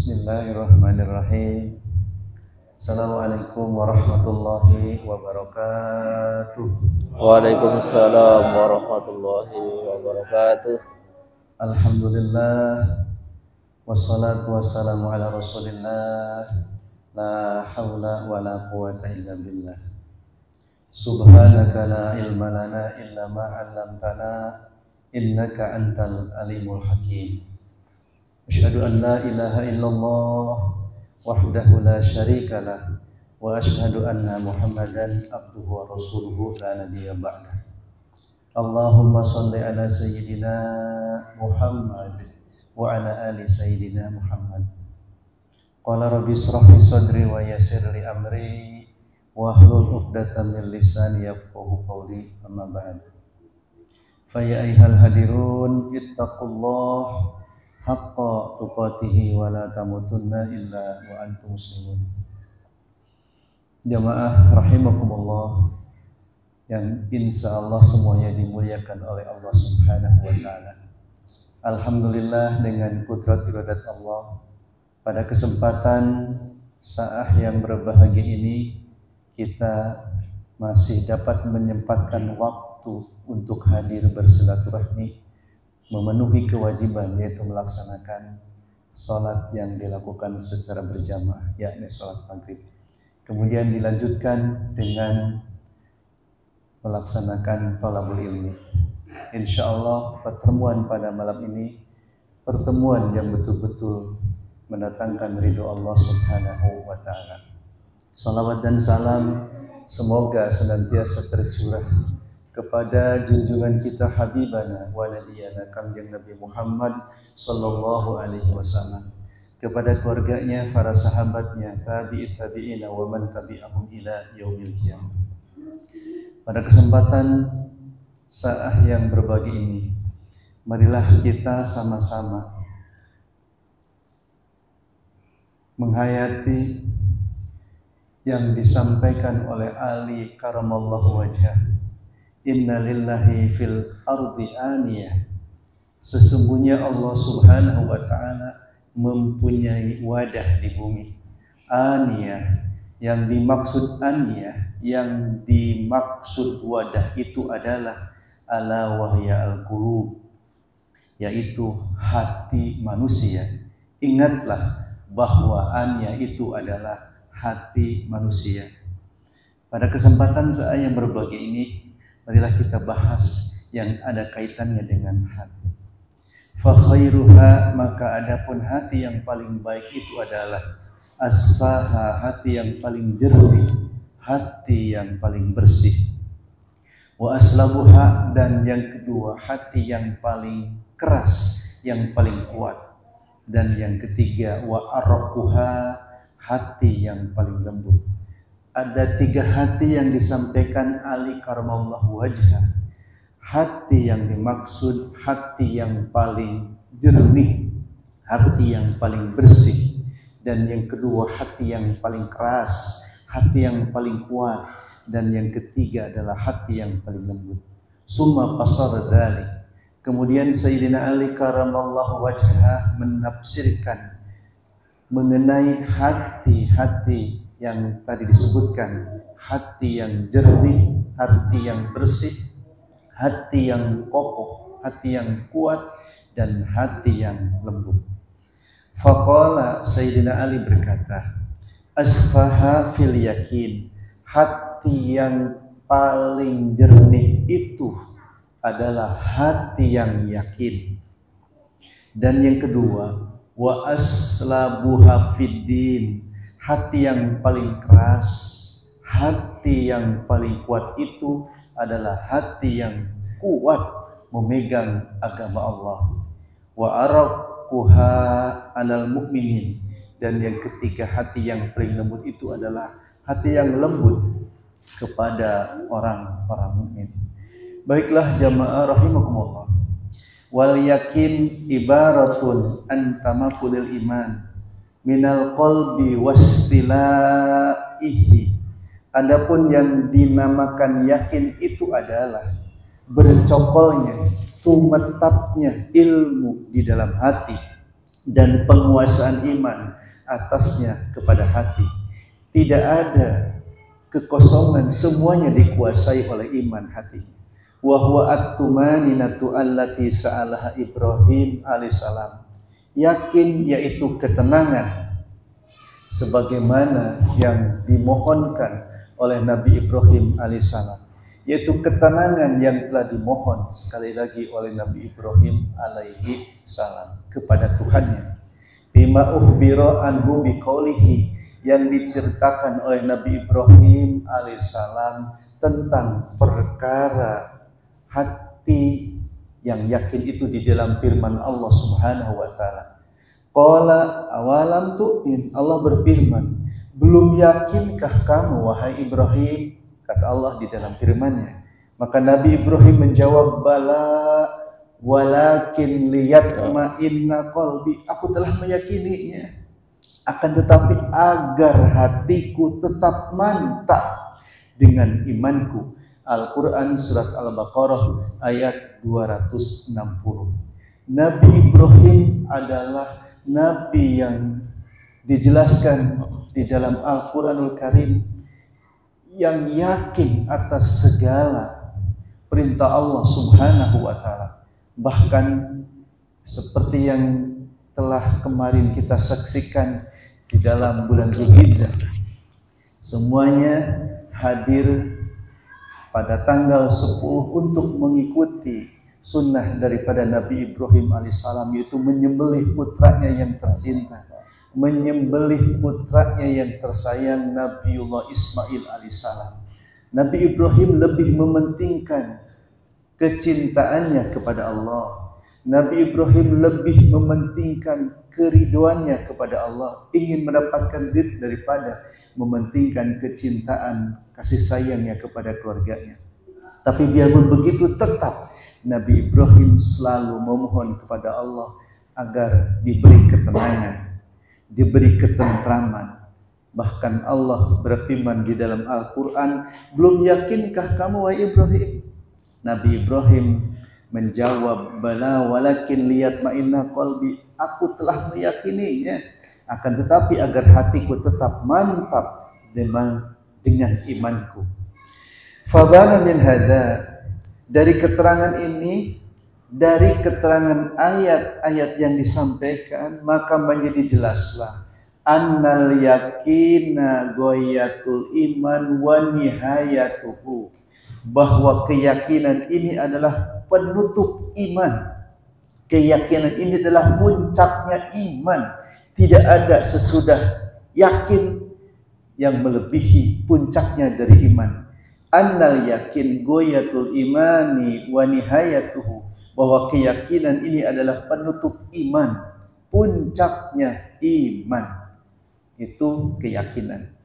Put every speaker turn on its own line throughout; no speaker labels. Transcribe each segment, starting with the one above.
Bismillahirrahmanirrahim. Assalamualaikum warahmatullahi wabarakatuh.
Waalaikumsalam warahmatullahi wabarakatuh.
Alhamdulillah, wassalatu wassalamu ala rasulillah, la hawla wa la quwata illa billah. Subhanaka la ilma lana illa ma 'allamtana, innaka antal alimul hakim. Asyhadu an la ilaha illallah wahdahu la syarika lah wa asyhadu anna Muhammadan abduhu wa rasuluhu la nabiyya ba'dah. Allahumma shalli ala sayyidina Muhammad wa ala ali sayyidina Muhammad. Qala rabbi ishrah li sadri wa yassir li amri wa hlul 'uqdatam min lisani yafqahu qawli, amma ba'd. Fa ya ayyuhal hadirun ittaqullah haqqa tuqatihi wa la tamutunna illa wa antum muslimun. Jamaah rahimakumullah yang insya Allah semuanya dimuliakan oleh Allah Subhanahu wa ta'ala. Alhamdulillah, dengan kudrat iradat Allah, pada kesempatan saat yang berbahagia ini kita masih dapat menyempatkan waktu untuk hadir bersilaturahmi, memenuhi kewajiban, yaitu melaksanakan sholat yang dilakukan secara berjamaah, yakni sholat maghrib. Kemudian dilanjutkan dengan melaksanakan thalabul ilmi. Insya Allah pertemuan pada malam ini pertemuan yang betul-betul mendatangkan ridho Allah Subhanahu wa ta'ala. Salawat dan salam semoga senantiasa tercurah kepada junjungan kita Habibana wa Nabiyana Kangjeng Nabi Muhammad sallallahu alaihi wasallam, kepada keluarganya, para sahabatnya, tabi'it tabi'ina wa man tabi'ahum ila yaumil qiyamah. Pada kesempatan saat yang berbagi ini, marilah kita sama-sama menghayati yang disampaikan oleh Ali karamallahu wajhah. Inna lillahi fil ardi aniyah. Sesungguhnya Allah Subhanahu wa ta'ala mempunyai wadah di bumi. Aniyah, yang dimaksud aniyah, yang dimaksud wadah itu adalah ala wahya al-qulub, yaitu hati manusia. Ingatlah bahwa aniyah itu adalah hati manusia. Pada kesempatan saya yang berbagi ini, marilah kita bahas yang ada kaitannya dengan hati. Fa khairuha, maka adapun hati yang paling baik itu adalah asfaha, hati yang paling jernih, hati yang paling bersih. Wa aslabuha, dan yang kedua hati yang paling keras, yang paling kuat. Dan yang ketiga wa arraquha, hati yang paling lembut. Ada tiga hati yang disampaikan Ali karamallahu wajhah. Hati yang dimaksud hati yang paling jernih, hati yang paling bersih. Dan yang kedua hati yang paling keras, hati yang paling kuat. Dan yang ketiga adalah hati yang paling lembut. Summa fasara dzalik. Kemudian Sayyidina Ali karamallahu wajhah menafsirkan mengenai hati-hati yang tadi disebutkan, hati yang jernih, hati yang bersih, hati yang kokoh, hati yang kuat, dan hati yang lembut. Faqala, Sayyidina Ali berkata, asfaha fil yakin, hati yang paling jernih itu adalah hati yang yakin. Dan yang kedua, wa aslabuha fiddin, hati yang paling keras, hati yang paling kuat itu adalah hati yang kuat memegang agama Allah. Wa araqquha 'alal mu'minin, dan yang ketiga hati yang paling lembut itu adalah hati yang lembut kepada orang-orang mukmin. Baiklah jamaah rahimakumullah. Wal yakin ibaratun an tamakulil iman minal qalbi wastilaihi. Adapun yang dinamakan yakin itu adalah bercokolnya, tumetapnya ilmu di dalam hati. dan penguasaan iman atasnya kepada hati. Tidak ada kekosongan, semuanya dikuasai oleh iman hati. Wa huwa at-tumaninatu allati sa'alaha Ibrahim alaihissalam. Yakin yaitu ketenangan sebagaimana yang dimohonkan oleh Nabi Ibrahim alaihissalam, yaitu ketenangan yang telah dimohon sekali lagi oleh Nabi Ibrahim alaihissalam kepada Tuhannya. Bima uhbira anhu biqaulihi, yang diceritakan oleh Nabi Ibrahim alaihissalam tentang perkara hati yang yakin itu di dalam firman Allah Subhanahu wa taala. Qala awalam tu'min, Allah berfirman, belum yakinkah kamu wahai Ibrahim? Kata Allah di dalam firman-Nya. Maka Nabi Ibrahim menjawab, bala walakin liyatma'inna qalbi, aku telah meyakininya, akan tetapi agar hatiku tetap mantap dengan imanku. Al-Quran Surat Al-Baqarah ayat 260. Nabi Ibrahim adalah Nabi yang dijelaskan di dalam Al-Quranul Karim yang yakin atas segala perintah Allah Subhanahu wa ta'ala. Bahkan seperti yang telah kemarin kita saksikan di dalam bulan Zulhijjah, semuanya hadir pada tanggal 10 untuk mengikuti sunnah daripada Nabi Ibrahim alaihissalam, yaitu menyembelih putranya yang tercinta, menyembelih putranya yang tersayang, Nabiullah Ismail alaihissalam. Nabi Ibrahim lebih mementingkan kecintaannya kepada Allah. Nabi Ibrahim lebih mementingkan keriduannya kepada Allah, ingin mendapatkan ridho daripada mementingkan kecintaan kasih sayangnya kepada keluarganya. Tapi biarpun begitu, tetap Nabi Ibrahim selalu memohon kepada Allah agar diberi ketenangan, diberi ketentraman. Bahkan Allah berfirman di dalam Al-Quran, belum yakinkah kamu wahai Ibrahim? Nabi Ibrahim menjawab, bala walakin liyatma'inna qalbi, aku telah meyakininya, akan tetapi agar hatiku tetap mantap dengan imanku. Fabana min hada, dari keterangan ini, dari keterangan ayat-ayat yang disampaikan, maka menjadi jelaslah annal yakina ghayatul iman wa nihayatuhu, bahwa keyakinan ini adalah penutup iman. Keyakinan ini adalah puncaknya iman. Tidak ada sesudah yakin yang melebihi puncaknya dari iman. Annal yakin ghayatul imani wa nihayatuhu, bahwa keyakinan ini adalah penutup iman, puncaknya iman. Itu keyakinan.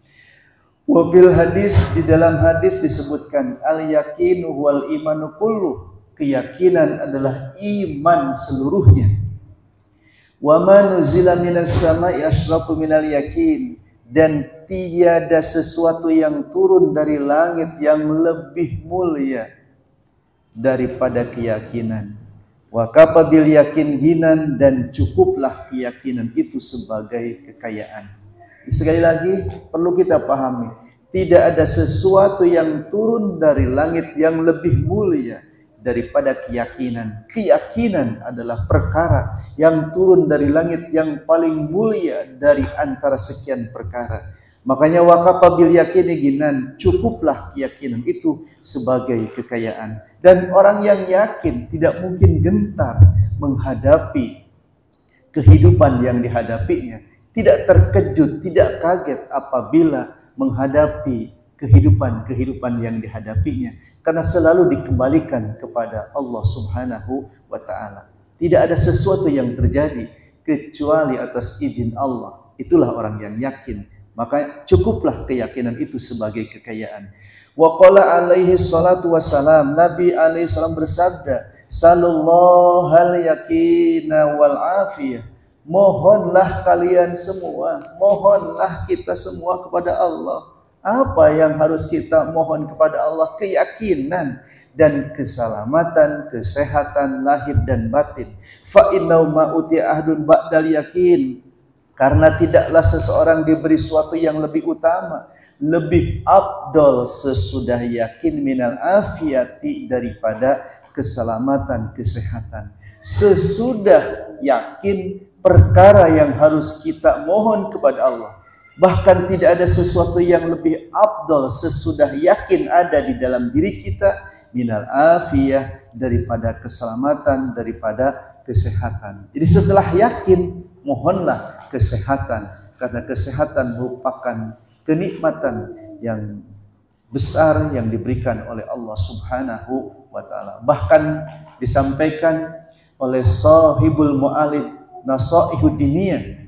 Wabil hadis, di dalam hadis disebutkan al yakinu wal imanu kullu, keyakinan adalah iman seluruhnya. Wa ma nuzila minas sama'i asyratu minal yakin, dan tiada sesuatu yang turun dari langit yang lebih mulia daripada keyakinan. Wa kafa bil yakin ginan, dan cukuplah keyakinan itu sebagai kekayaan. Sekali lagi perlu kita pahami, tidak ada sesuatu yang turun dari langit yang lebih mulia daripada keyakinan. Keyakinan adalah perkara yang turun dari langit yang paling mulia dari antara sekian perkara. Makanya waqafa bil yakini ginan, cukuplah keyakinan itu sebagai kekayaan. Dan orang yang yakin tidak mungkin gentar menghadapi kehidupan yang dihadapinya, tidak terkejut, tidak kaget apabila menghadapi kehidupan yang dihadapinya, karena selalu dikembalikan kepada Allah Subhanahu wa ta'ala. Tidak ada sesuatu yang terjadi kecuali atas izin Allah. Itulah orang yang yakin. Maka cukuplah keyakinan itu sebagai kekayaan. Wa qala alaihi salatu wassalam, Nabi alaihi salam bersabda, sallallahu al yakina wal afiyah, mohonlah kalian semua, mohonlah kita semua kepada Allah. Apa yang harus kita mohon kepada Allah? Keyakinan dan keselamatan, kesehatan lahir dan batin. Fa innau ma utiya ahdun ba'dal yakin, karena tidaklah seseorang diberi sesuatu yang lebih utama, lebih afdol sesudah yakin minal afiyati, daripada keselamatan, kesehatan. Sesudah yakin perkara yang harus kita mohon kepada Allah. Bahkan tidak ada sesuatu yang lebih afdol sesudah yakin ada di dalam diri kita minal afiyah, daripada keselamatan, daripada kesehatan. Jadi setelah yakin, mohonlah kesehatan, karena kesehatan merupakan kenikmatan yang besar yang diberikan oleh Allah Subhanahu wa ta'ala. Bahkan disampaikan oleh Sahibul Mu'alib Nasaihud Diniyah,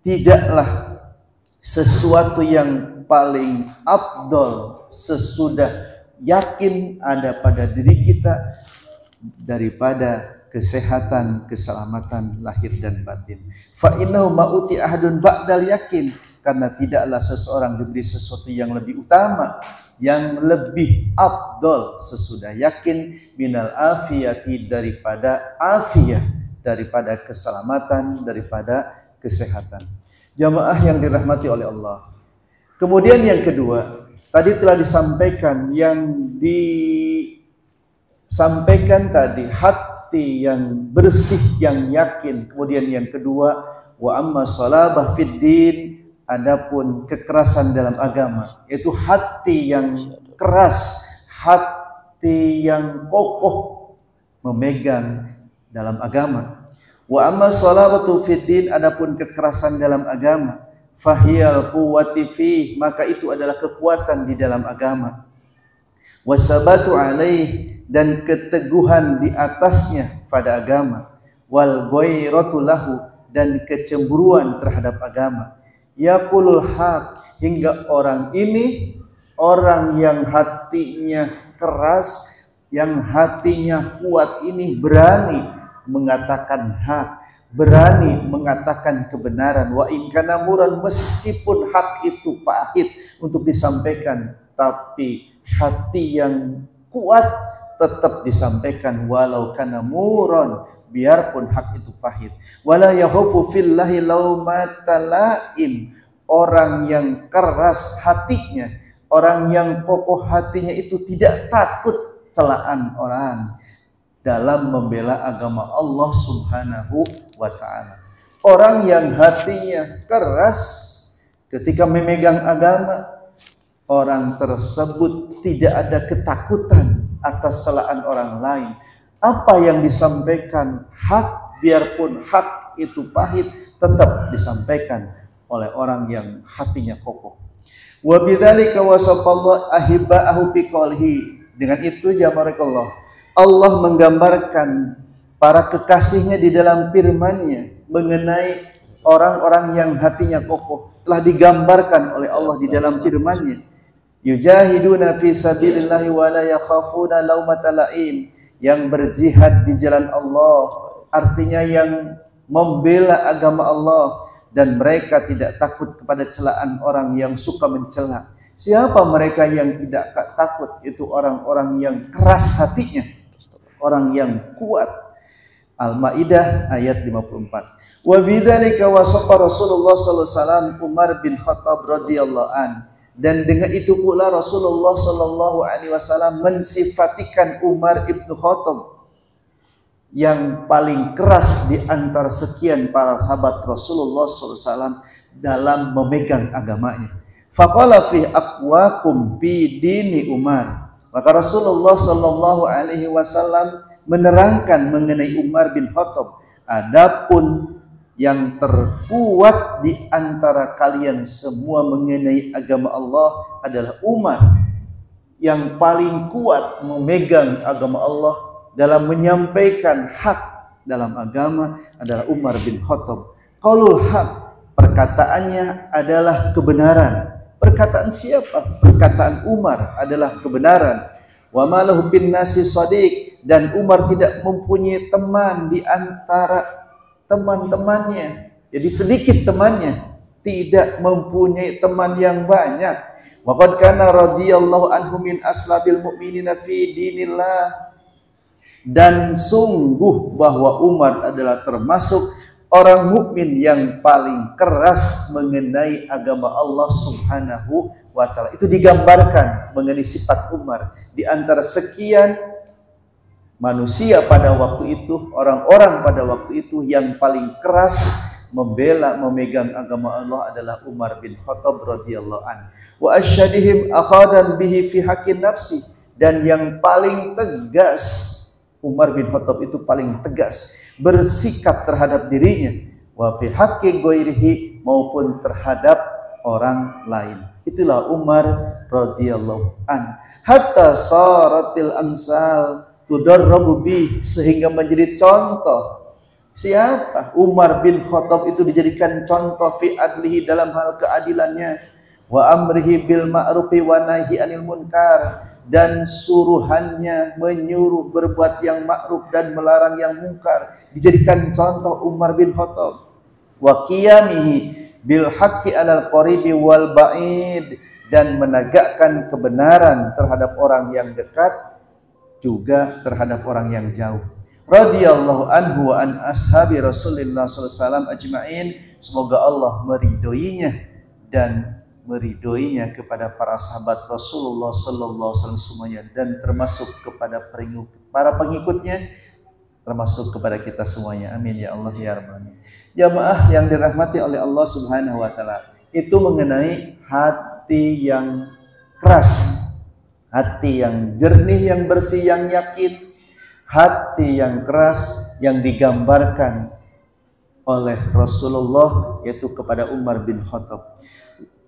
tidaklah sesuatu yang paling afdol sesudah yakin ada pada diri kita daripada kesehatan, keselamatan lahir dan batin. Fa innahu ma uti ahadun ba'dal yakin, karena tidaklah seseorang diberi sesuatu yang lebih utama, yang lebih afdol sesudah yakin minal afiyati, daripada afiyah, daripada keselamatan, daripada kesehatan. Jamaah yang dirahmati oleh Allah. Kemudian yang kedua, tadi telah disampaikan, yang disampaikan tadi hati yang bersih, yang yakin. Kemudian yang kedua, wa amma salabah fid din, adapun kekerasan dalam agama, yaitu hati yang keras, hati yang kokoh memegang dalam agama. Wa amma salabatu fid din, adapun kekerasan dalam agama, fahiyal quwwati fi, maka itu adalah kekuatan di dalam agama. Wasabatu alaih, dan keteguhan di atasnya pada agama. Wal ghairatu lahu, dan kecemburuan terhadap agama. Yaqulul haq, hingga orang ini, orang yang hatinya keras, yang hatinya kuat ini berani mengatakan hak, berani mengatakan kebenaran. Wa in kana muran, meskipun hak itu pahit untuk disampaikan, tapi hati yang kuat tetap disampaikan walau kana muran, biarpun hak itu pahit. Wala yahufu fillahi laumata laim, orang yang keras hatinya, orang yang kokoh hatinya itu tidak takut celaan orang dalam membela agama Allah Subhanahu wa ta'ala. Orang yang hatinya keras ketika memegang agama, orang tersebut tidak ada ketakutan atas celaan orang lain. Apa yang disampaikan hak, biarpun hak itu pahit, tetap disampaikan oleh orang yang hatinya kokoh. Wa bidzalika wasafallahu ahibba'ahu biqaulihi, dengan itu jamarekallah, Allah menggambarkan para kekasihnya di dalam firman-Nya mengenai orang-orang yang hatinya kokoh. Telah digambarkan oleh Allah di dalam firman-Nya, yujahiduna fi sabilillahi wa la yakhafuna laumata laim, yang berjihad di jalan Allah, artinya yang membela agama Allah, dan mereka tidak takut kepada celaan orang yang suka mencela. Siapa mereka yang tidak takut? Itu orang-orang yang keras hatinya, orang yang kuat. Al-Maidah ayat 54. Wa bidzalika wasafa Rasulullah sallallahu alaihi wasallam Umar bin Khattab radhiyallahu an, dan dengan itu pula Rasulullah sallallahu alaihi wasallam mensifatikan Umar ibn Khattab yang paling keras di antara sekian para sahabat Rasulullah sallallahu alaihi wasallam dalam memegang agamanya. Faqala fi aqwakum bi dini Umar, maka Rasulullah sallallahu alaihi wasallam menerangkan mengenai Umar bin Khattab, adapun yang terkuat di antara kalian semua mengenai agama Allah adalah Umar. Yang paling kuat memegang agama Allah dalam menyampaikan hak dalam agama adalah Umar bin Khattab. Qaulul haq, perkataannya adalah kebenaran. Perkataan siapa? Perkataan Umar adalah kebenaran. Wa malahu bin nasi shadiq, dan Umar tidak mempunyai teman di antara teman-temannya. Jadi sedikit temannya, tidak mempunyai teman yang banyak. Waqad kana radhiyallahu anhu min aslabil mu'minina fi dinillah. Dan sungguh bahwa Umar adalah termasuk orang mukmin yang paling keras mengenai agama Allah Subhanahu wa ta'ala. Itu digambarkan mengenai sifat Umar. Di antara sekian manusia pada waktu itu, orang-orang pada waktu itu yang paling keras membela, memegang agama Allah adalah Umar bin Khattab radhiyallahu anhu. Wa asyadihim akhadan bihi fi haqqin nafsi. Dan yang paling tegas, Umar bin Khattab itu paling tegas bersikap terhadap dirinya, wa fi haqqi ghairihi, maupun terhadap orang lain. Itulah Umar radhiyallahu an. Hatta saratil amsal tudarrabu bih, sehingga menjadi contoh. Siapa? Umar bin Khattab itu dijadikan contoh fi adlihi, dalam hal keadilannya, wa amrihi bil ma'rufi wa nahi anil munkar, dan suruhannya menyuruh berbuat yang ma'ruf dan melarang yang munkar. Dijadikan contoh Umar bin Khattab. Wa qiyamihi bil haqqi alal qaribi wal ba'id, dan menegakkan kebenaran terhadap orang yang dekat juga terhadap orang yang jauh. Radhiyallahu anhu wa an ashabi Rasulillah sallallahu alaihi wasallam ajma'in. Semoga Allah meridhoinya dan meridhoinya kepada para sahabat Rasulullah sallallahu alaihi wasallam semuanya, dan termasuk kepada para pengikutnya, termasuk kepada kita semuanya. Amin ya Allah ya rabbal alamin. Jamaah yang dirahmati oleh Allah Subhanahu wa taala, itu mengenai hati yang keras, hati yang jernih, yang bersih, yang yakin. Hati yang keras yang digambarkan oleh Rasulullah, yaitu kepada Umar bin Khattab.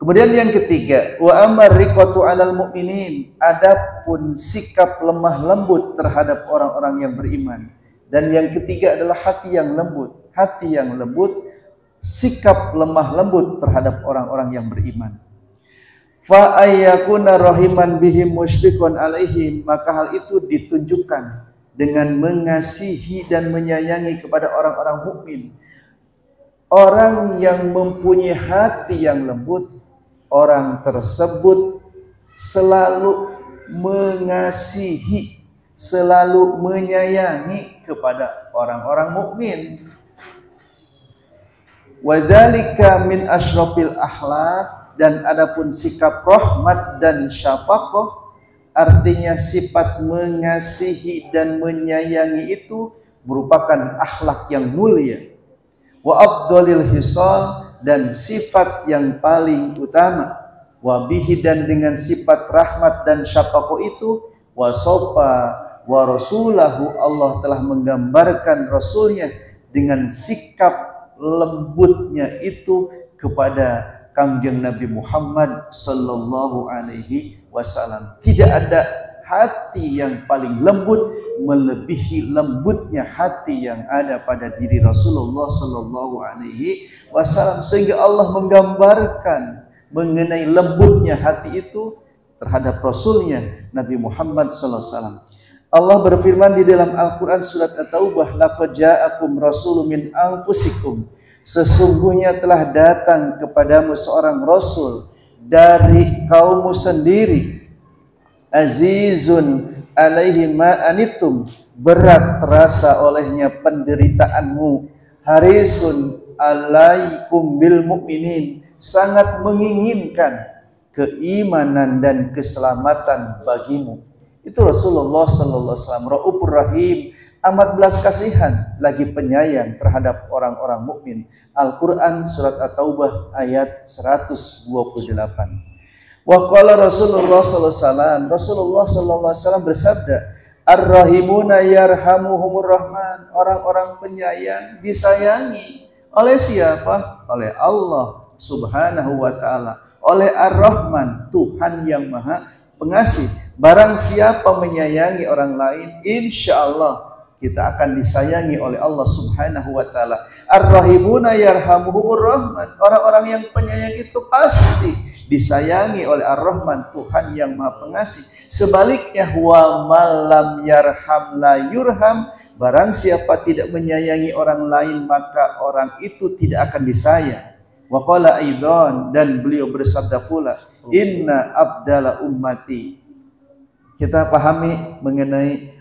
Kemudian yang ketiga, wa amar riqatu 'alal mu'minin, adapun sikap lemah lembut terhadap orang-orang yang beriman. Dan yang ketiga adalah hati yang lembut. Hati yang lembut, sikap lemah lembut terhadap orang-orang yang beriman. Fa ayyakuna rahiman bihim musyfiqun alaihim, maka hal itu ditunjukkan dengan mengasihi dan menyayangi kepada orang-orang mukmin. Orang yang mempunyai hati yang lembut, orang tersebut selalu mengasihi, selalu menyayangi kepada orang-orang mukmin. Wa dzalika min asyrafil akhlaq, dan adapun sikap rahmat dan syafaqah, artinya sifat mengasihi dan menyayangi itu merupakan akhlak yang mulia. Wa afdhalil hisal, dan sifat yang paling utama. Wa bihi, dan dengan sifat rahmat dan syafaqah itu, wa sofa wa rasulahu, Allah telah menggambarkan Rasulnya dengan sikap lembutnya itu kepada Kangjeng Nabi Muhammad sallallahu alaihi wasallam. Tidak ada hati yang paling lembut melebihi lembutnya hati yang ada pada diri Rasulullah sallallahu alaihi wasallam, sehingga Allah menggambarkan mengenai lembutnya hati itu terhadap Rasulnya Nabi Muhammad sallallahu alaihi wasallam. Allah berfirman di dalam Al-Quran surat At-Taubah, laqad ja'akum rasulun min anfusikum, sesungguhnya telah datang kepadamu seorang rasul dari kaummu sendiri, azizun alaihi ma anittum, berat terasa olehnya penderitaanmu, harisun alaikum bil mu'minin, sangat menginginkan keimanan dan keselamatan bagimu. Itu Rasulullah sallallahu alaihi wasallam, Raufur Rahim, amat belas kasihan lagi penyayang terhadap orang-orang mukmin. Al-Quran surat At-Taubah ayat 128. Wa qala Rasulullah sallallahu alaihi wasallam, Rasulullah sallallahu alaihi wasallam bersabda, ar-rahimuna yarhamuhumur rahman, orang-orang penyayang disayangi oleh siapa? Oleh Allah Subhanahu wa taala, oleh Ar-Rahman, Tuhan yang Maha Pengasih. Barang siapa menyayangi orang lain, insya Allah kita akan disayangi oleh Allah Subhanahu wa taala. Ar-rahimuna yarhamuhumur rahman, orang-orang yang penyayang itu pasti disayangi oleh Ar-Rahman, Tuhan yang Maha Pengasih. Sebaliknya, wa malam yarham la yurham, barang siapa tidak menyayangi orang lain, maka orang itu tidak akan disayang. Wa qala aidan, dan beliau bersabda pula, inna abdala ummati. Kita pahami mengenai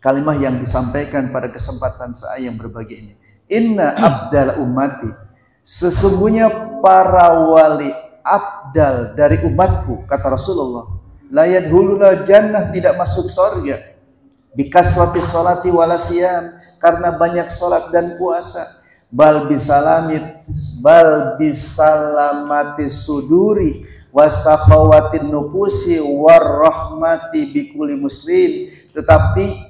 kalimat yang disampaikan pada kesempatan saya yang berbahagia ini. Inna abdala ummati, sesungguhnya para wali abdal dari umatku, kata Rasulullah, la yadkhulul jannah, tidak masuk surga, bikasrati sholati wala siyam, karena banyak salat dan puasa, bal bisalamati suduri wasakhawatin nufusi warahmati bikuli muslim, tetapi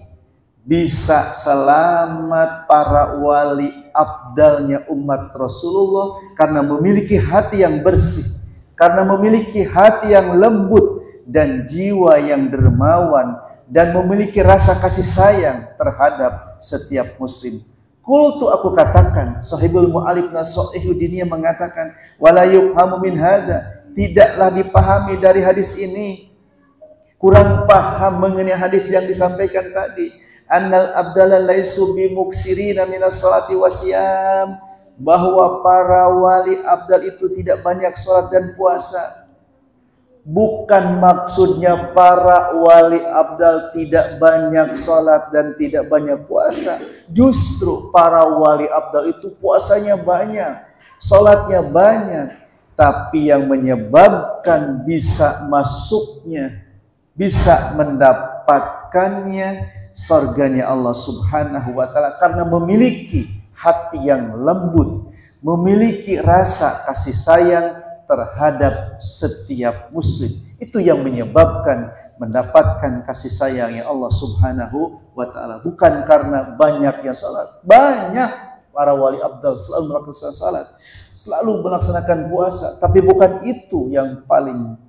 bisa selamat para wali abdalnya umat Rasulullah karena memiliki hati yang bersih, karena memiliki hati yang lembut dan jiwa yang dermawan, dan memiliki rasa kasih sayang terhadap setiap muslim. Qultu, aku katakan, Sahibul Mu'alib Nasu'ihu Diniyah mengatakan, wala yufhamu min hadha, tidaklah dipahami dari hadis ini, kurang paham mengenai hadis yang disampaikan tadi, annal abdala laisu bimuksirina minas salati wasiyam, bahwa para wali abdal itu tidak banyak salat dan puasa. Bukan maksudnya para wali abdal tidak banyak salat dan tidak banyak puasa. Justru para wali abdal itu puasanya banyak, salatnya banyak. Tapi yang menyebabkan bisa masuknya, bisa mendapatkannya surganya Allah Subhanahu wa ta'ala, karena memiliki hati yang lembut, memiliki rasa kasih sayang terhadap setiap muslim. Itu yang menyebabkan mendapatkan kasih sayang yang Allah Subhanahu wa ta'ala. Bukan karena banyak yang salat. Banyak para wali abdal selalu melaksanakan salat, selalu melaksanakan puasa, tapi bukan itu yang paling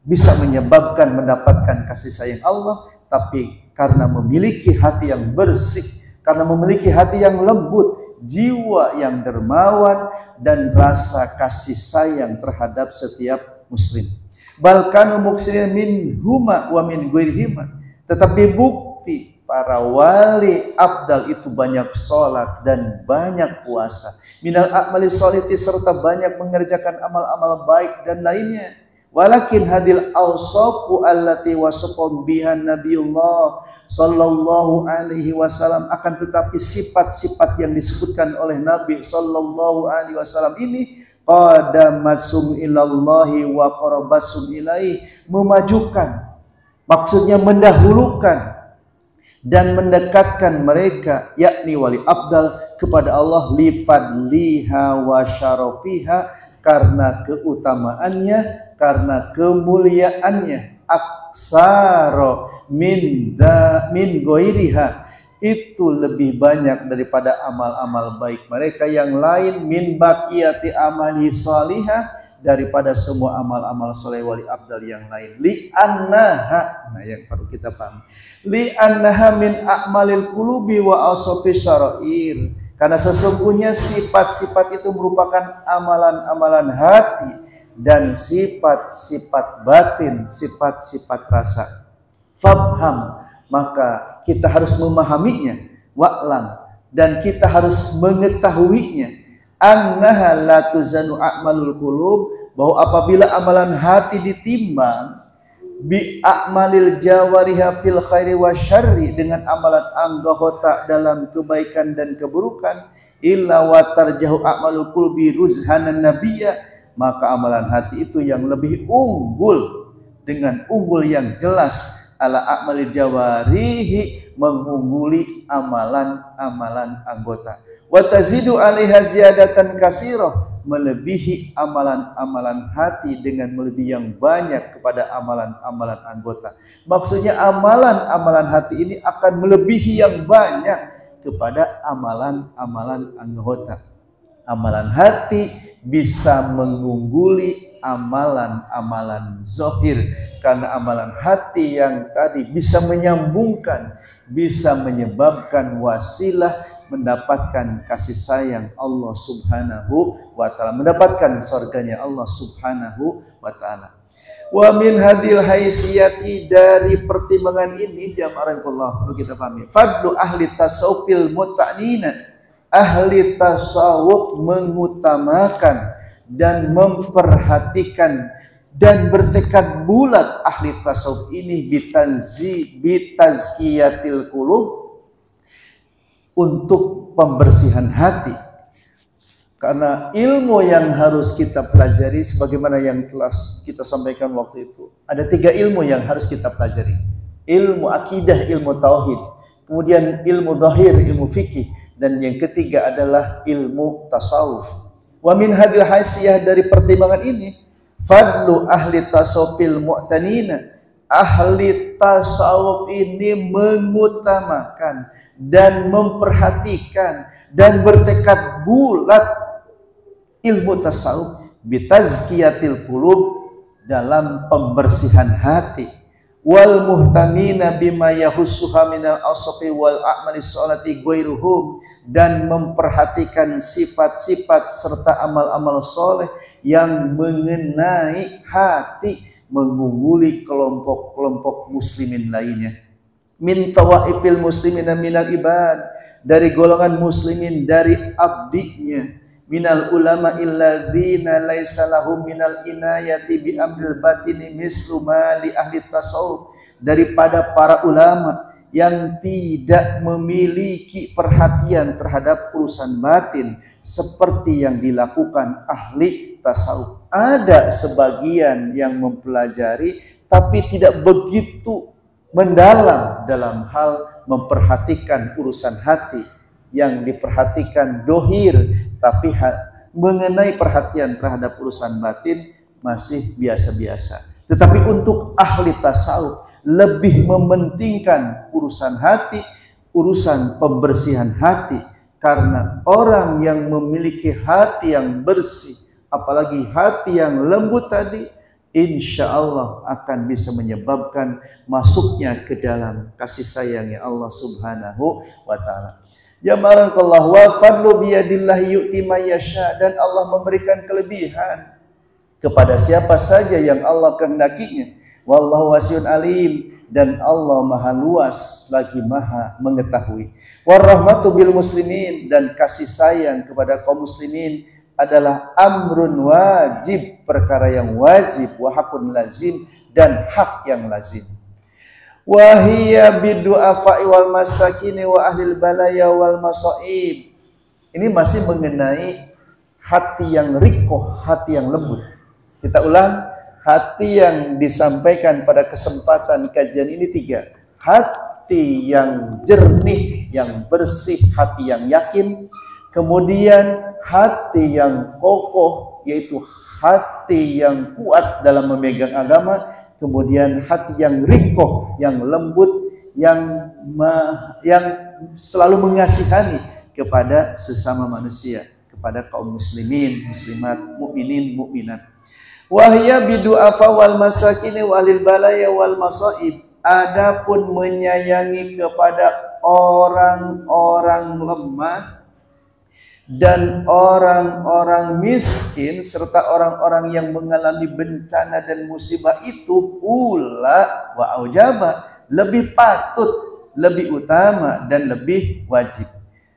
bisa menyebabkan mendapatkan kasih sayang Allah, tapi karena memiliki hati yang bersih, karena memiliki hati yang lembut, jiwa yang dermawan, dan rasa kasih sayang terhadap setiap muslim. Balkanu muksirin min huma wa min ghairihima, tetapi bukti para wali abdal itu banyak sholat dan banyak puasa, minal a'mali sholiti, serta banyak mengerjakan amal-amal baik dan lainnya. Walakin hadil awsafu allati wasafam biha Nabiullah sallallahu alaihi wasallam, akan tetapi sifat-sifat yang disebutkan oleh Nabi sallallahu alaihi wasallam ini qadamasum ilallahi wa qarabasum ilaihi, memajukan, maksudnya mendahulukan dan mendekatkan mereka, yakni wali abdal, kepada Allah, li fadliha wa syarafiha, karena keutamaannya, karena kemuliaannya, aksaro min ghairiha, itu lebih banyak daripada amal-amal baik mereka yang lain, min baqiyati amali salihah, daripada semua amal-amal soleh wali abdal yang lain. Li annaha, nah yang perlu kita paham, li annaha min a'malil qulubi wa awsafi syara'ir, karena sesungguhnya sifat-sifat itu merupakan amalan-amalan hati dan sifat-sifat batin, sifat-sifat rasa. Fafham, maka kita harus memahaminya, wa'lam, dan kita harus mengetahuinya, annaha la tuzanu a'malul qulub, bahwa apabila amalan hati ditimbang bi a'malil jawariha fil khairi wa syarri, dengan amalan anggota dalam kebaikan dan keburukan, illa wa tarjahu a'malul qulubi ruzhanan nabiyya, maka amalan hati itu yang lebih unggul, dengan unggul yang jelas, ala a'malil jawarihi, mengungguli amalan-amalan anggota. Wa tazidu 'alaiha ziyadatan katsirah, melebihi amalan-amalan hati dengan melebihi yang banyak kepada amalan-amalan anggota. Maksudnya amalan-amalan hati ini akan melebihi yang banyak kepada amalan-amalan anggota. Amalan hati bisa mengungguli amalan-amalan zahir, karena amalan hati yang tadi bisa menyambungkan, bisa menyebabkan wasilah mendapatkan kasih sayang Allah Subhanahu wa ta'ala, mendapatkan surganya Allah Subhanahu wa ta'ala. Wa min hadil haisiyati, dari pertimbangan ini jamaah Allah perlu kita pahami, fadlu ahli tasawufil muta'nina, ahli tasawuf mengutamakan dan memperhatikan dan bertekad bulat ahli tasawuf ini bitazkiyatil qulub, untuk pembersihan hati. Karena ilmu yang harus kita pelajari sebagaimana yang telah kita sampaikan waktu itu, ada 3 ilmu yang harus kita pelajari. Ilmu akidah, ilmu tauhid, kemudian ilmu zahir, ilmu fikih, dan yang ketiga adalah ilmu tasawuf. Wa min hadil haysiyah, dari pertimbangan ini, fadlu ahli tasawufil mu'tanina, ahli tasawuf ini mengutamakan dan memperhatikan dan bertekad bulat ilmu tasawuf bitazkiyatil qulub, dalam pembersihan hati, wal muhtamina bima yahussuha minal awsafi wal a'mali sholati ghairuhum, dan memperhatikan sifat-sifat serta amal-amal soleh yang mengenai hati, mengungguli kelompok-kelompok muslimin lainnya. Min tawaifil muslimina minal ibad, dari golongan muslimin, dari abdinya. Minal ulama illadzina laisa lahum minal inayati bi amril batini mislu ma li ahli tasawuf, daripada para ulama yang tidak memiliki perhatian terhadap urusan batin seperti yang dilakukan ahli tasawuf. Ada sebagian yang mempelajari tapi tidak begitu mendalam dalam hal memperhatikan urusan hati. Yang diperhatikan dohir, tapi mengenai perhatian terhadap urusan batin masih biasa-biasa. Tetapi untuk ahli tasawuf lebih mementingkan urusan hati, urusan pembersihan hati. Karena orang yang memiliki hati yang bersih, apalagi hati yang lembut tadi, insya Allah akan bisa menyebabkan masuknya ke dalam kasih sayangnya Allah Subhanahu wa Ta'ala. Ya barakallah, wa fadlu biyadillahi yu'ti may yasha, dan Allah memberikan kelebihan kepada siapa saja yang Allah kehendakinya. Wallahu wasi'un alim, dan Allah maha luas lagi maha mengetahui. Warahmatu bil muslimin, dan kasih sayang kepada kaum muslimin adalah amrun wajib, perkara yang wajib, wa hakun lazim, dan hak yang lazim. Wahiyya bidu'afa'i wal masakini wa ahlil balaya wal masaib. Ini masih mengenai hati yang rikoh, hati yang lembut. Kita ulang, hati yang disampaikan pada kesempatan kajian ini 3. Hati yang jernih, yang bersih, hati yang yakin. Kemudian hati yang kokoh, yaitu hati yang kuat dalam memegang agama. Kemudian hati yang rikoh, yang lembut, yang selalu mengasihani kepada sesama manusia, kepada kaum muslimin, muslimat, mukminin, mukminat. Wahya bidu'afa wal masakini walil balaya wal masaib. Adapun menyayangi kepada orang-orang lemah dan orang-orang miskin serta orang-orang yang mengalami bencana dan musibah itu pula wa aujaba, lebih patut, lebih utama, dan lebih wajib.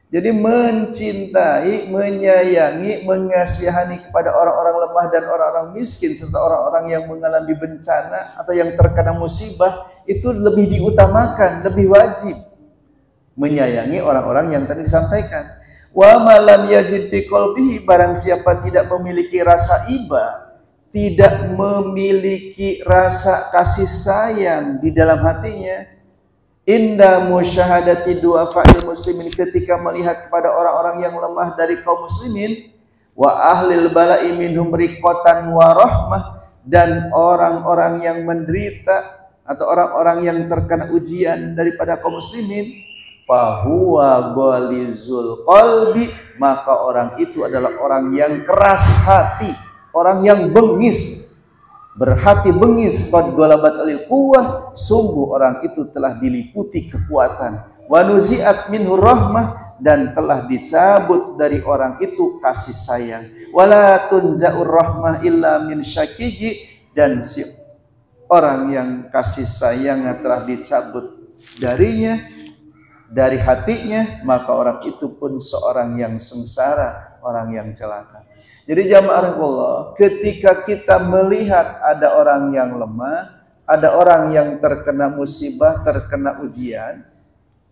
Jadi mencintai, menyayangi, mengasihani kepada orang-orang lemah dan orang-orang miskin serta orang-orang yang mengalami bencana atau yang terkena musibah itu lebih diutamakan, lebih wajib. Menyayangi orang-orang yang tadi disampaikan. Wa malam yajid fi qalbihi, barang siapa tidak memiliki rasa iba, tidak memiliki rasa kasih sayang di dalam hatinya, inda musyahadati du'afa'il muslimin, ketika melihat kepada orang-orang yang lemah dari kaum muslimin, wa ahlil bala'i minhum riqatan wa rahmah, dan orang-orang yang menderita atau orang-orang yang terkena ujian daripada kaum muslimin, fahuwa ghalizul qalbi, maka orang itu adalah orang yang keras hati, orang yang bengis, berhati bengis. Qad ghalabat alil quwwah, sungguh orang itu telah diliputi kekuatan. Wa nuzi'at minhu rahmah, dan telah dicabut dari orang itu kasih sayang. Wala tunza'ur rahmah illa min syakiji, dan si orang yang kasih sayangnya telah dicabut darinya, dari hatinya, maka orang itu pun seorang yang sengsara, orang yang celaka. Jadi jamaah Allah, ketika kita melihat ada orang yang lemah, ada orang yang terkena musibah, terkena ujian,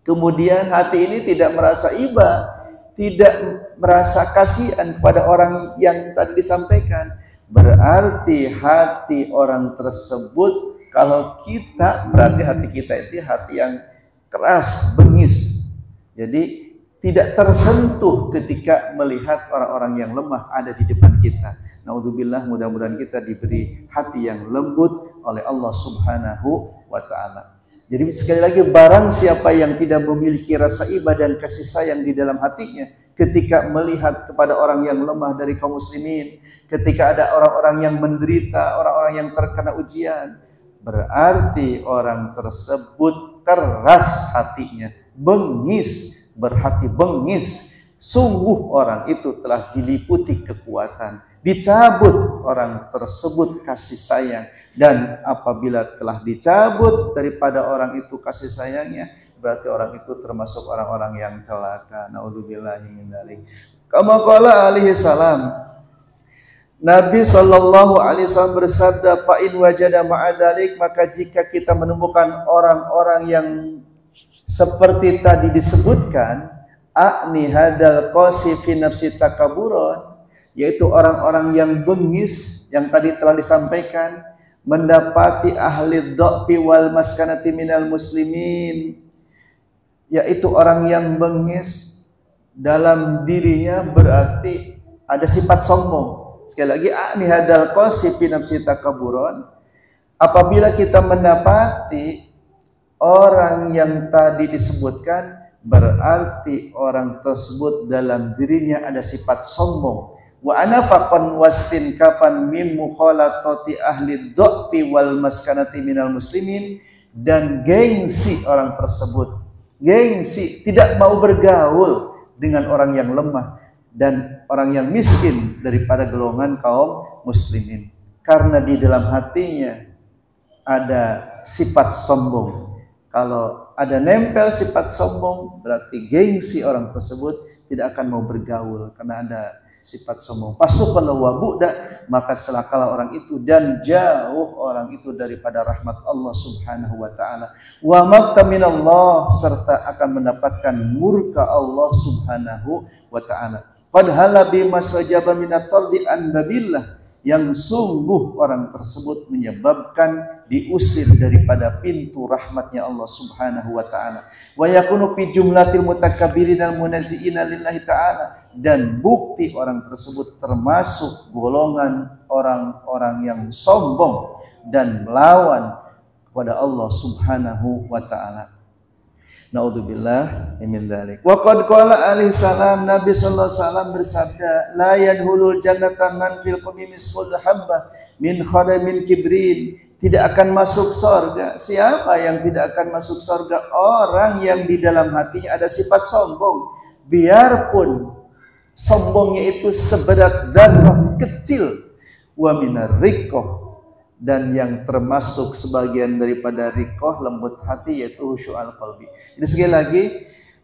kemudian hati ini tidak merasa iba, tidak merasa kasihan kepada orang yang tadi disampaikan, berarti hati orang tersebut, kalau kita, berarti hati kita itu hati yang keras, bengis. Jadi tidak tersentuh ketika melihat orang-orang yang lemah ada di depan kita. Naudzubillah, mudah-mudahan kita diberi hati yang lembut oleh Allah Subhanahu wa ta'ala. Jadi sekali lagi, barang siapa yang tidak memiliki rasa iba dan kasih sayang di dalam hatinya ketika melihat kepada orang yang lemah dari kaum muslimin, ketika ada orang-orang yang menderita, orang-orang yang terkena ujian, berarti orang tersebut keras hatinya, bengis, berhati bengis. Sungguh orang itu telah diliputi kekuatan, dicabut orang tersebut kasih sayang. Dan apabila telah dicabut daripada orang itu kasih sayangnya, berarti orang itu termasuk orang-orang yang celaka. Naudzubillahi min dzalik. Kama qala alaihi salam, Nabi sallallahu alaihi wasallam bersabda, fa in wajada ma'adzalik, maka jika kita menemukan orang-orang yang seperti tadi disebutkan, a'ni hadal qasi fi nafsi takaburon, yaitu orang-orang yang bengis yang tadi telah disampaikan, mendapati ahli dha'fi wal maskanati minal muslimin, yaitu orang yang bengis dalam dirinya, berarti ada sifat sombong. Sekali lagi, a'ni hadal qasi fi nafsi takaburon, apabila kita mendapati orang yang tadi disebutkan, berarti orang tersebut dalam dirinya ada sifat sombong. Wa anafaqan wastinkapan min mukhalatati ahli dha'fi wal maskanati minal muslimin, dan gengsi orang tersebut. Gengsi, tidak mau bergaul dengan orang yang lemah dan orang yang miskin daripada golongan kaum muslimin. Karena di dalam hatinya ada sifat sombong. Kalau ada nempel sifat sombong, berarti gengsi orang tersebut tidak akan mau bergaul karena ada sifat sombong. Pasukanlah wa bu'da, maka celakalah orang itu dan jauh orang itu daripada rahmat Allah Subhanahu wa ta'ala. Wa maqta minallah, serta akan mendapatkan murka Allah Subhanahu wa ta'ala. Qad hala bima sajaba minat tardi an babillah, yang sungguh orang tersebut menyebabkan diusir daripada pintu rahmatnya Allah Subhanahu wa ta'ala. Wa yakunu fi jumlatil mutakabbirin al munazzi'ina lillahi ta'ala, dan bukti orang tersebut termasuk golongan orang-orang yang sombong dan melawan kepada Allah Subhanahu wa ta'ala. Naudzubillah min dzalik. Wa qad qala alaihi salam, Nabi sallallahu alaihi wasallam bersabda, la yadkhulul jannata man fil qumi misqul habbah min khadamin kibrin. Tidak akan masuk surga. Siapa yang tidak akan masuk surga? Orang yang di dalam hatinya ada sifat sombong. Biarpun sombongnya itu seberat darah kecil. Wa minar riqqah, dan yang termasuk sebagian daripada riqqah, lembut hati, yaitu khusyu'al qalbi. Jadi sekali lagi,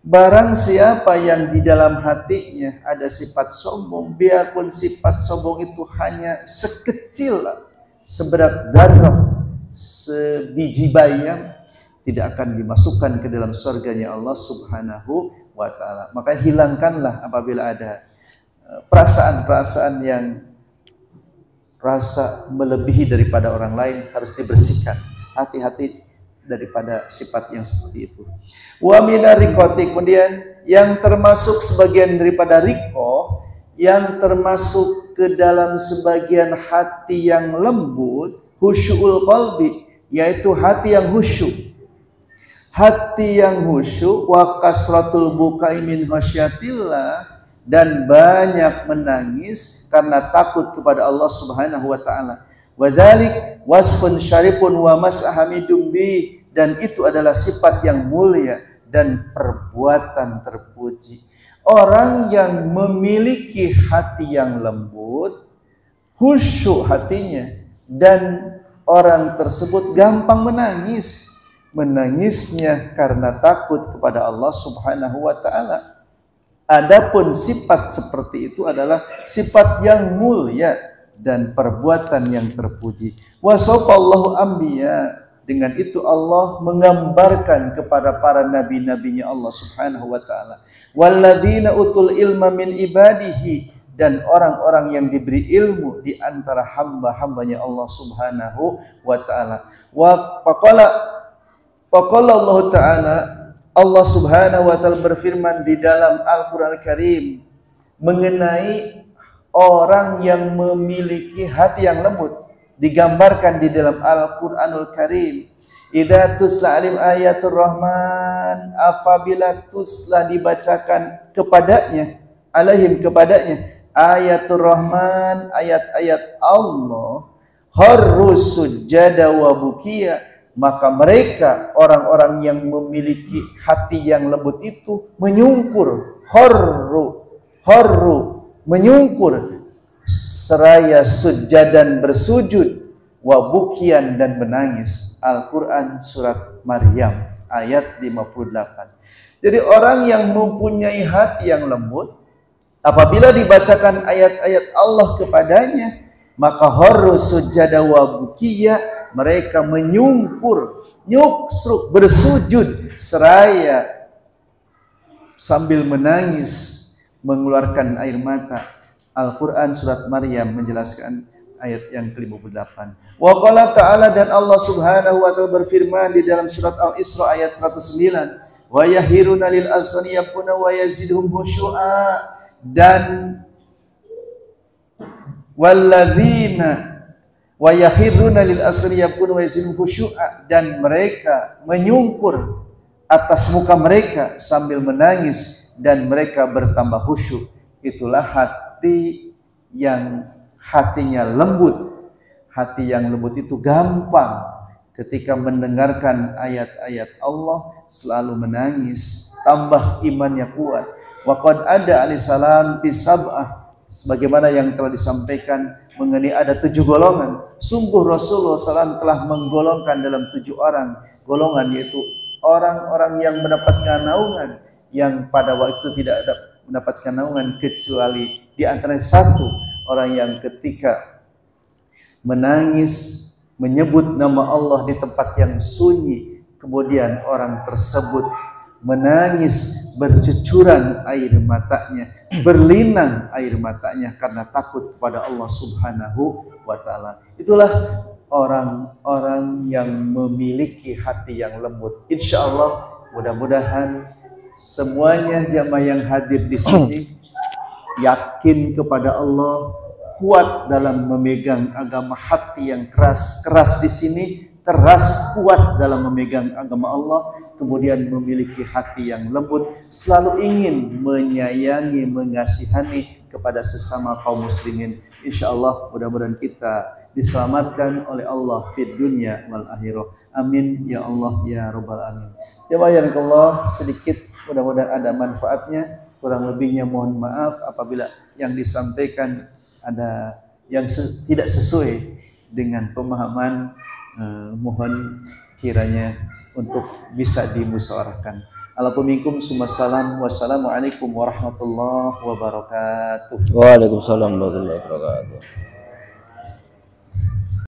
barang siapa yang di dalam hatinya ada sifat sombong, biarpun sifat sombong itu hanya sekecil, seberat darah, sebiji bayam, tidak akan dimasukkan ke dalam surganya Allah Subhanahu wa ta'ala. Maka hilangkanlah apabila ada perasaan-perasaan yang rasa melebihi daripada orang lain, harus dibersihkan. Hati-hati daripada sifat yang seperti itu. Wa minar riqati, kemudian yang termasuk sebagian daripada riqo, yang termasuk ke dalam sebagian hati yang lembut, khusyu'ul qalbi, yaitu hati yang khusyuk. Hati yang khusyuk, wa kasratul bukai min khasyatillah, dan banyak menangis karena takut kepada Allah Subhanahu wa ta'ala. Wa dzalik wasfun syarifun wa mas'ahamidum bi, dan itu adalah sifat yang mulia dan perbuatan terpuji. Orang yang memiliki hati yang lembut, khusyuk hatinya, dan orang tersebut gampang menangis. Menangisnya karena takut kepada Allah Subhanahu wa ta'ala. Adapun sifat seperti itu adalah sifat yang mulia dan perbuatan yang terpuji. Wasofallahu anbiya, dengan itu Allah menggambarkan kepada para nabi-nabinya Allah Subhanahu wa taala. Walladzina utul ilma min ibadihi, dan orang-orang yang diberi ilmu di antara hamba-hambanya Allah Subhanahu wa taala. Wa faqala Allah taala, Allah Subhanahu wa taala berfirman di dalam Al-Qur'an Al-Karim mengenai orang yang memiliki hati yang lembut, digambarkan di dalam Al-Qur'anul Karim. Idza tusla alim ayatul rahman, apabila tusla dibacakan kepadanya, alaihim kepadanya, ayatul rahman, ayat-ayat Allah, kharru sujada wa bukiya, maka mereka orang-orang yang memiliki hati yang lembut itu menyungkur, kharru menyungkur, seraya sujud dan bersujud, wa bukian dan menangis. Al-Quran surat Maryam ayat 58. Jadi orang yang mempunyai hati yang lembut, apabila dibacakan ayat-ayat Allah kepadanya, maka harus sujada wa bukiya, mereka menyungkur, nyuksruk, bersujud seraya sambil menangis, mengeluarkan air mata. Al-Quran surat Maryam menjelaskan ayat yang ke-58. Wa qala ta'ala, dan Allah Subhanahu wa taala berfirman di dalam surat Al-Isra ayat 109, wa yahiruna lil azqani yaquna wa yazidhum khushu'a, dan walladzina wa yakhiruna lil azqani yaquna wa yazidhum khushu'a, dan mereka menyungkur atas muka mereka sambil menangis dan mereka bertambah khusyuk. Itulah hati yang hatinya lembut. Hati yang lembut itu gampang ketika mendengarkan ayat-ayat Allah selalu menangis, tambah imannya kuat. Wa qad ada alaihissalam fi sab'ah, sebagaimana yang telah disampaikan mengenai ada 7 golongan. Sungguh Rasulullah SAW telah menggolongkan dalam 7 orang golongan, yaitu orang-orang yang mendapatkan naungan, yang pada waktu itu tidak ada mendapatkan naungan kecuali di antara satu orang yang ketika menangis menyebut nama Allah di tempat yang sunyi, kemudian orang tersebut menangis bercucuran air matanya, berlinang air matanya karena takut kepada Allah Subhanahu wa taala. Itulah orang-orang yang memiliki hati yang lembut. Insyaallah mudah-mudahan semuanya jamaah yang hadir di sini yakin kepada Allah, kuat dalam memegang agama, hati yang keras di sini, keras kuat dalam memegang agama Allah, kemudian memiliki hati yang lembut, selalu ingin menyayangi, mengasihani kepada sesama kaum muslimin. Insyaallah mudah-mudahan kita diselamatkan oleh Allah fid dunya wal akhirah. Amin ya Allah ya rabbal alamin. Jemaah yang Allah, sedikit mudah-mudahan ada manfaatnya, kurang lebihnya mohon maaf apabila yang disampaikan ada yang tidak sesuai dengan pemahaman, mohon kiranya untuk bisa dimusyawarahkan. Alaikumussalam summasalam, wassalamualaikum warahmatullahi wabarakatuh.
Waalaikumsalam warahmatullahi wabarakatuh.